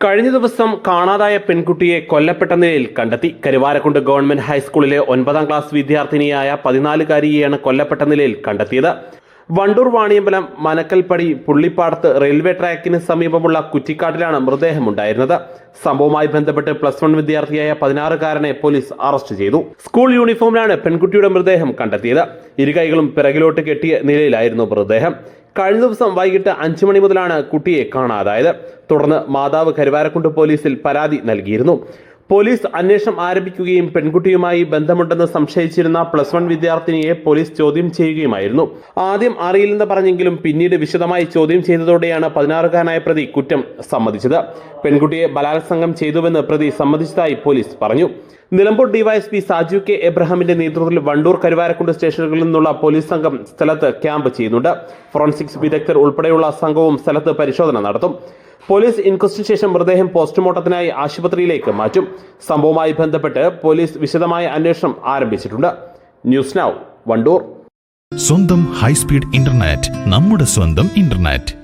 കഴിഞ്ഞ ദിവസം കാണാതായ പെൺകുട്ടിയെ കൊല്ലപ്പെട്ട നിലയിൽ കണ്ടെത്തി. കരുവാരക്കുണ്ട് ഗവൺമെന്റ് ഹൈസ്കൂളിലെ 9ാം ക്ലാസ് വിദ്യാർത്ഥിനിയായ 14-കാരിയെയാണ് കൊല്ലപ്പെട്ട നിലയിൽ കണ്ടെത്തിയത്. വണ്ടൂർ വാണിയമ്പലം മനക്കൽപ്പടി പുള്ളിപ്പാടത്ത് റെയിൽവേ ട്രാക്കിന് സമീപമുള്ള കുറ്റിക്കാട്ടിലാണ് മൃതദേഹമുണ്ടായിരുന്നത്. സംഭവവുമായി ബന്ധപ്പെട്ട് +1 വിദ്യാർത്ഥിയായ 16-കാരനെ പോലീസ് അറസ്റ്റ് ചെയ്തു. സ്കൂൾ യൂണിഫോമിലാണ് പെൺകുട്ടിയുടെ മൃതദേഹം കണ്ടെത്തിയത്. ഇരുകൈകളും പിറകിലോട്ട് കെട്ടിയ നിലയിലായിരുന്നു മൃതദേഹം. കഴിഞ്ഞ ദിവസം വൈകിട്ട് 5 മണി മുതലാണ് കുട്ടിയെ കാണാതായത്. തുടർന്ന് മാതാവ് കരുവാരക്കുണ്ട് പോലീസിൽ പരാതി നൽകിയിരുന്നു. പോലീസ് അന്വേഷണം ആരംഭിക്കുകയും പെൺകുട്ടിയുമായി ബന്ധമുണ്ടെന്ന് സംശയിച്ചിരുന്ന +1 വിദ്യാർത്ഥിനിയെ പോലീസ് ചോദ്യം ചെയ്യുകയുമായിരുന്നു. ആദ്യം അറിയില്ലെന്ന് പറഞ്ഞെങ്കിലും പിന്നീട് വിശദമായി ചോദ്യം ചെയ്തതോടെയാണ് 16-കാരനായ പ്രതി കുറ്റം സമ്മതിച്ചത്. പെൺകുട്ടിയെ ബലാത്സംഗം ചെയ്തുവെന്ന് പ്രതി സമ്മതിച്ചതായി പോലീസ് പറഞ്ഞു. നിലമ്പൂർ ഡിവൈഎസ്പി സാജു കെ എബ്രഹാമിന്റെ നേതൃത്വത്തിൽ വണ്ടൂർ കരുവാരക്കുണ്ട് സ്റ്റേഷനുകളിൽ നിന്നുള്ള പോലീസ് സംഘം സ്ഥലത്ത് ക്യാമ്പ് ചെയ്യുന്നുണ്ട്. ഫോറൻസിക്സ് വിദഗ്ധർ ഉൾപ്പെടെയുള്ള സംഘവും സ്ഥലത്ത് പരിശോധന നടത്തും. പോലീസ് ഇൻക്വസ്റ്റിന് ശേഷം മൃതദേഹം പോസ്റ്റ്മോർട്ടത്തിനായി ആശുപത്രിയിലേക്ക് മാറ്റും. സംഭവവുമായി ബന്ധപ്പെട്ട് പോലീസ് വിശദമായ അന്വേഷണം ആരംഭിച്ചിട്ടുണ്ട്. News now, Wandoor. സ്വന്തം ഹൈസ്പീഡ് ഇന്റർനെറ്റ്, നമ്മുടെ സ്വന്തം ഇന്റർനെറ്റ്.